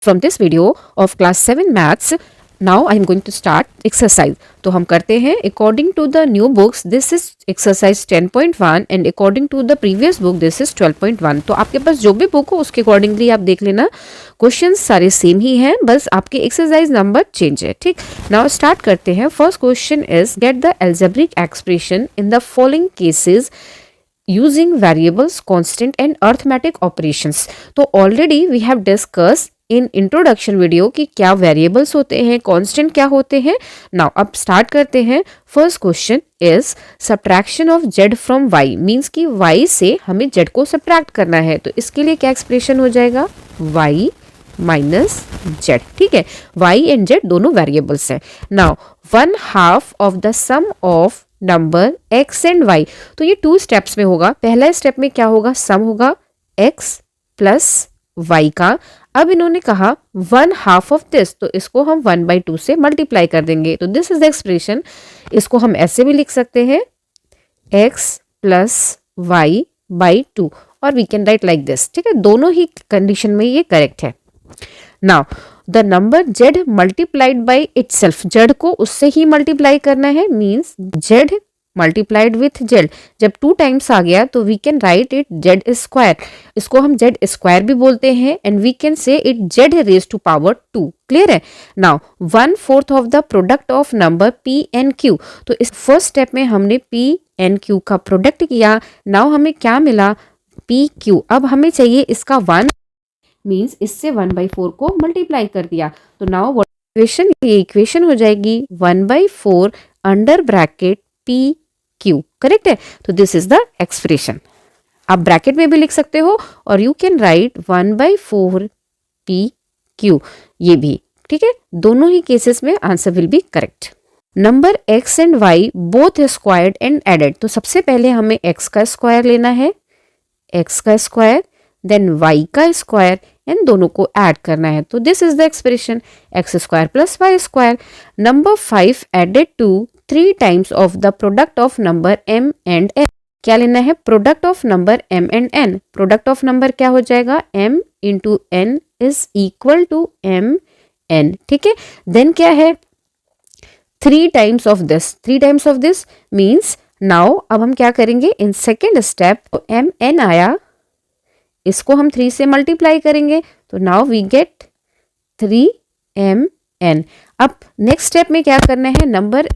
from this video of class 7 maths. Now I am going to start exercise. तो हम करते हैं according to the new books this is exercise 10.1 and according to the previous book this is 12.1. तो आपके पास जो भी book हो उसके अकॉर्डिंगली आप देख लेना. क्वेश्चंस सारे सेम ही हैं, बस आपके एक्सरसाइज नंबर चेंज है. ठीक, नाउ स्टार्ट करते हैं. First question is get the algebraic expression in the following cases using variables, constant and arithmetic operations. तो already we have discuss in introduction video कि क्या वेरिएबल्स होते हैं, कांस्टेंट क्या होते हैं. नाउ अब स्टार्ट करते हैं. First question is subtraction of z from y, means कि y से हमें z को सब्ट्रैक्ट करना है. तो इसके लिए क्या एक्सप्रेशन हो जाएगा, y माइनस z. ठीक है, y एंड z दोनों वेरिएबल्स हैं. Now 1/2 of the sum of number x and y. तो ये 2 स्टेप्स में होगा. पहला स्टेप में क्या होगा, सम होगा x प्लस y का. अब इन्होंने कहा 1/2 ऑफ दिस, तो इसको हम 1/2 से मल्टीप्लाई कर देंगे. तो दिस इज द एक्सप्रेशन. इसको हम ऐसे भी लिख सकते हैं x प्लस y बाई 2 और we can write like this. ठीक है, दोनों ही कंडीशन में ये करेक्ट है. Now the number z multiplied by itself, z को उससे ही मल्टीप्लाई करना है, means z multiplied with z. जब 2 टाइम्स आ गया तो we can write it z square. इसको हम z स्क्वायर भी बोलते हैं and we can say it z raise to power 2. Clear है. Now 1/4 of the product of number p and q. तो इस फर्स्ट स्टेप में हमने p एंड q का प्रोडक्ट किया. नाउ हमें क्या मिला, p q. अब हमें चाहिए इसका 1, मीन्स इससे 1/4 को मल्टीप्लाई कर दिया. तो नाउ इक्वेशन, ये इक्वेशन हो जाएगी 1/4 under bracket p q. Correct है. तो दिस इज द एक्सप्रेशन. आप ब्रैकेट में भी लिख सकते हो और you can write 1/4 p q, ये भी. ठीक है, दोनों ही केसेस में answer will be correct. Number x and y both squared and added. तो सबसे पहले हमें x का स्क्वायर लेना है, x का स्क्वायर, देन y का स्क्वायर एंड दोनों को ऐड करना है. तो this is the expression x square plus y square. Number 5 added to 3 times of the product of number m and n. क्या लेना है, product of number m and n. Product of number क्या हो जाएगा, m into n is equal to m n. ठीक है, then क्या है, 3 times of this. 3 times of this means now अब हम क्या करेंगे, in second step m n आया, इसको हम 3 से मल्टीप्लाई करेंगे. तो नाउ वी गेट 3mn. अब नेक्स्ट स्टेप में क्या करना है, नंबर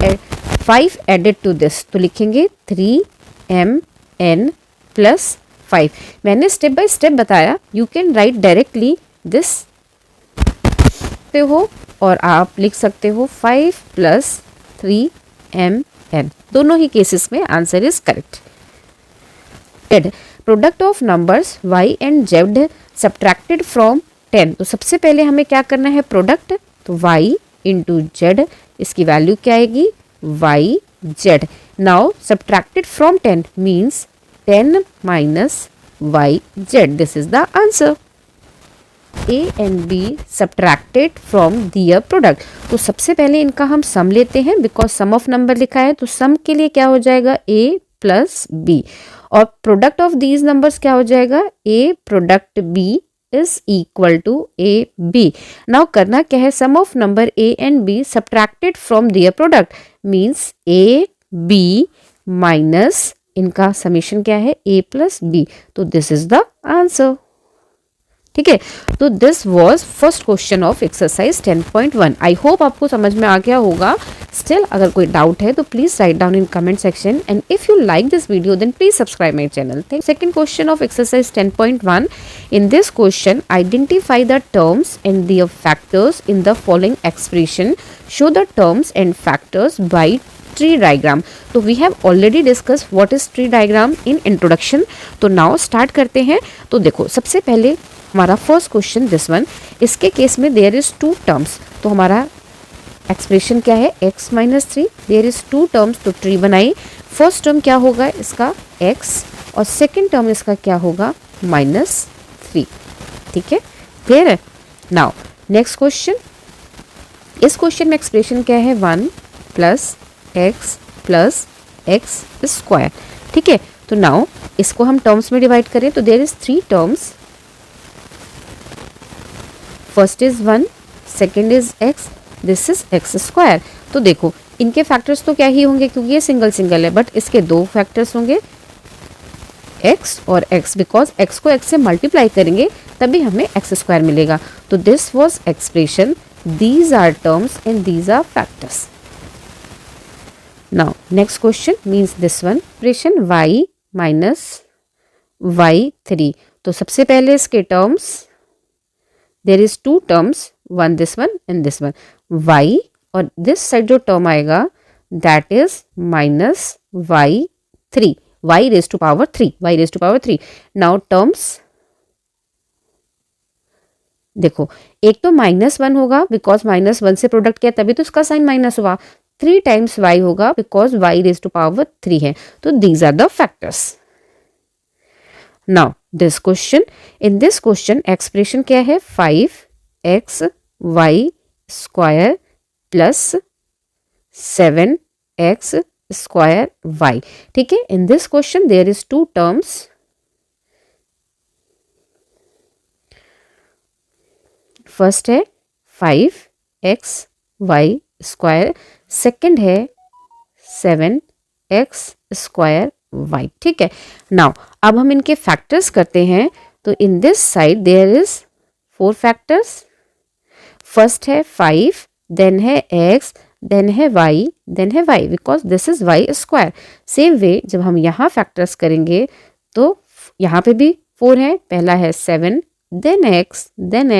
5 एडेड टू दिस. तो लिखेंगे 3mn प्लस 5. मैंने स्टेप बाय स्टेप बताया, you can right directly this हो और आप लिख सकते हो 5 प्लस 3mn. दोनों ही केसेस में answer is correct. Product of numbers y and z subtracted from 10. तो सबसे पहले हमें क्या करना है, प्रोडक्ट. तो y इंटू z, इसकी वैल्यू क्या आएगी, y z. Now subtracted from 10 means 10 minus y z. This is the answer. a and b subtracted from their product. तो सबसे पहले इनका हम सम लेते हैं, बिकॉज सम ऑफ नंबर लिखा है. तो सम के लिए क्या हो जाएगा, a प्लस b. और प्रोडक्ट ऑफ दीज नंबर्स क्या हो जाएगा, a product b is equal to a b. Now करना क्या है, sum of number a and b subtracted from their product means a b minus इनका समेशन क्या है, a प्लस b. तो दिस इज द आंसर. ठीक है, तो this was first question of exercise 10.1. I hope आपको समझ में आ गया होगा. स्टिल अगर कोई डाउट है तो please write down in comment section and if you like this video then please subscribe my channel. Second question of exercise 10.1. In this question identify the terms and their factors in the following expression. Show the terms and factors by tree diagram. तो we have already discuss what is tree diagram in introduction. तो now start करते हैं. तो देखो सबसे पहले हमारा first question this one, इसके केस में देयर इज 2 टर्म्स. तो हमारा एक्सप्रेशन क्या है, x minus 3. There is 2 terms, तो ट्री बनाई. फर्स्ट टर्म क्या होगा इसका x और सेकेंड टर्म इसका क्या होगा, -3. ठीक है, क्लियर है. Now next question. इस क्वेश्चन में एक्सप्रेशन क्या है, 1 प्लस x स्क्वायर. ठीक है, तो नाउ इसको हम टर्म्स में डिवाइड करें तो there is 3 terms. First is 1, second is x, this is x square. तो देखो इनके फैक्टर्स तो क्या ही होंगे क्योंकि ये सिंगल सिंगल है, बट इसके दो फैक्टर्स होंगे x और x, बिकॉज x को x से मल्टीप्लाई करेंगे तभी हमें x स्क्वायर मिलेगा। तो this was expression, these are terms and these are factors. Now next question means this one, expression y minus y3। तो सबसे पहले इसके terms, there is two terms, one this one and this one, y और this side जो term आएगा that is minus y3, y raise to power 3, y raise to power 3। Now terms देखो, एक तो -1 होगा बिकॉज -1 से प्रोडक्ट किया तभी तो उसका साइन माइनस हुआ, 3 टाइम्स y होगा because y raise to power 3 है। तो these are the factors. Now this question, in this question expression क्या है, 5xy square plus 7x square y। ठीक है, in this question there is two terms, first है 5xy square, second है 7x square y। ठीक है, now अब हम इनके फैक्टर्स करते हैं। तो in this side there is 4 factors, first है 5, देन है x, देन है y, देन है y, because this is y square. Same way जब हम यहाँ फैक्टर्स करेंगे तो यहाँ पे भी 4 है, पहला है 7, then x, then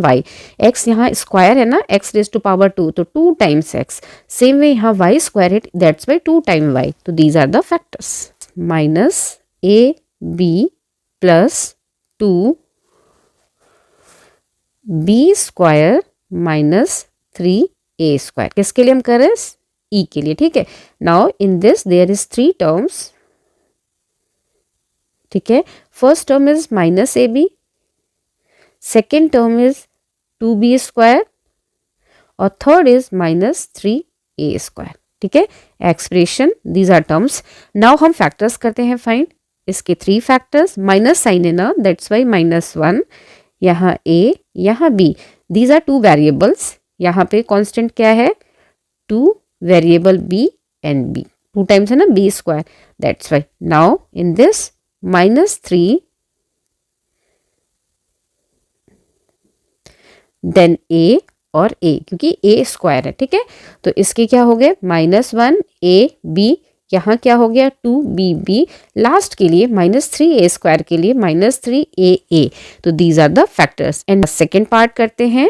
y। x यहाँ स्क्वायर है ना, x रेज टू पावर 2, तो 2 टाइम्स x। सेम वे यहाँ y स्क्वायर है, दैट्स वाई 2 टाइम y। तो these are the factors, minus a b plus 2 b square minus 3a square. किसके लिए हम कर रहे हैं, e के लिए। ठीक है, now in this there is 3 terms. ठीक है, first term is minus a b, second term is 2b square और third is minus 3a square. ठीक है, expression, these are terms. Now हम फैक्टर्स करते हैं फाइंड। इसके 3 फैक्टर्स, माइनस साइन है ना, दैट्स वाई -1, यहाँ a, यहाँ b, दीज आर 2 वेरिएबल्स। यहाँ पे कांस्टेंट क्या है, 2 variable b and b, 2 times है ना b square, that's why. Now in this -3 then a और a, क्योंकि a स्क्वायर है। ठीक है, तो इसके क्या हो गए, -1 a b, यहाँ क्या हो गया 2bb, लास्ट के लिए -3a स्क्वायर के लिए -3aa। तो these are the factors. And second part करते हैं।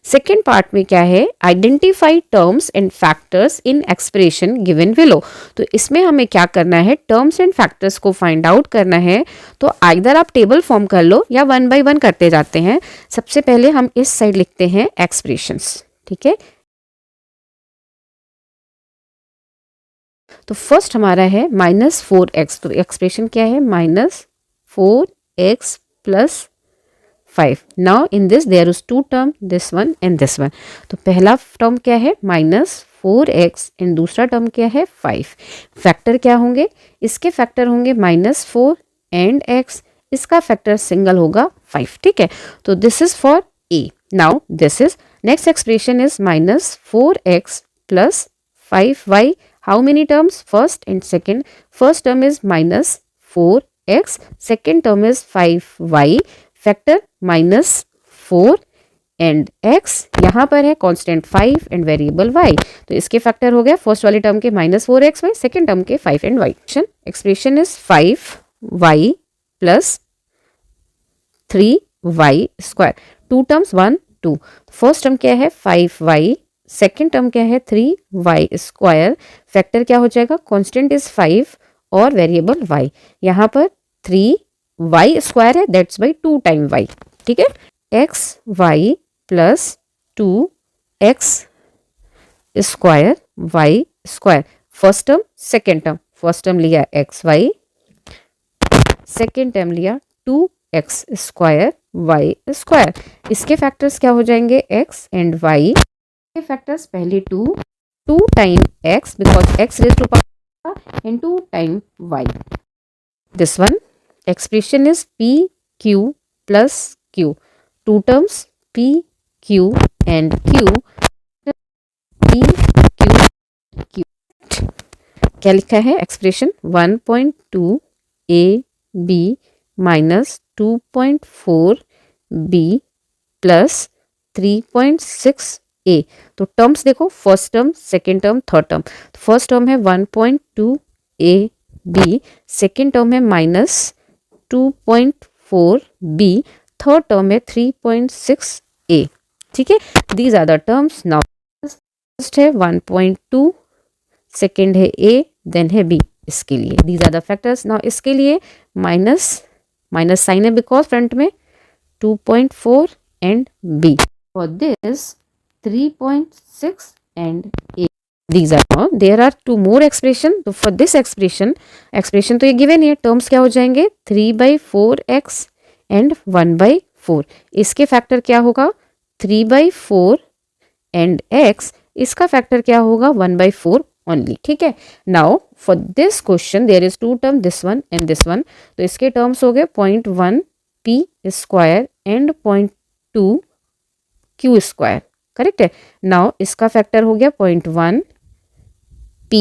सेकेंड पार्ट में क्या है, identify terms and factors in expression given below. तो इसमें हमें क्या करना है, टर्म्स एंड फैक्टर्स को फाइंड आउट करना है। तो आइदर आप टेबल फॉर्म कर लो या 1 बाय 1 करते जाते हैं। सबसे पहले हम इस साइड लिखते हैं एक्सप्रेशंस। ठीक है, तो फर्स्ट हमारा है -4x। तो एक्सप्रेशन क्या है, -4x plus 5। Now in this there is 2 term, this one and this one. तो पहला टर्म क्या है -4x एंड दूसरा टर्म क्या है 5। फैक्टर क्या होंगे, इसके फैक्टर होंगे -4 एंड x, इसका फैक्टर सिंगल होगा 5। ठीक है, तो this is for a। Now this is next expression is -4x plus 5y। How many terms, first and second? First term is -4x, second term is 5y, factor -4 and x, यहाँ पर है constant 5 and variable y। तो इसके factor हो गया first वाले term के -4xy, second term के 5 and y। Expression is 5y plus 3y square, 2 terms 1 2। First term क्या है 5y, सेकेंड टर्म क्या है 3y स्क्वायर, फैक्टर क्या हो जाएगा, कांस्टेंट इज 5 और वेरिएबल y। यहाँ पर 3y स्क्वायर है, दैट्स बाई 2 टाइम y। ठीक है, xy plus 2x square y square, first term second term, first term लिया xy, सेकेंड टर्म लिया 2x स्क्वायर y स्क्वायर। इसके फैक्टर्स क्या हो जाएंगे, x एंड y के फैक्टर्स पहले 2 time x because x raise to power and 2 time y। This one expression is p q plus q, 2 terms p Q and Q, P Q Q। क्या लिखा है expression 1.2 a b minus 2.4 b plus 3.6 a. तो terms देखो, first term, second term, third term. First term है 1.2 a b, second term है minus 2.4 b, third term है 3.6 a. ठीक है, these are the terms. Now first है 1.2, second है ए, then है बी। इसके लिए these are the factors. Now इसके लिए माइनस साइन है बिकॉज फ्रंट में 2.4 and b. For this 3.6 and a. These are now, there are two more expression. तो for this expression तो ये given है, terms क्या हो जाएंगे 3/4x and 1/4। इसके फैक्टर क्या होगा 3/4 and x, इसका फैक्टर क्या होगा 1/4 ओनली। ठीक है, now for this question there is two term, this one and this one. तो इसके टर्म्स हो गए 0.1 p square and 0.2 q square. Correct है। नाउ इसका फैक्टर हो गया 0.1 p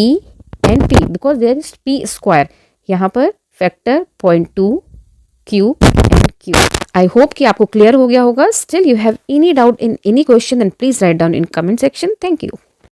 and p because there is p square. यहाँ पर factor 0.2 q and q। I hope कि आपको क्लियर हो गया होगा। Still you have any doubt in any question, then please write down in comment section. Thank you.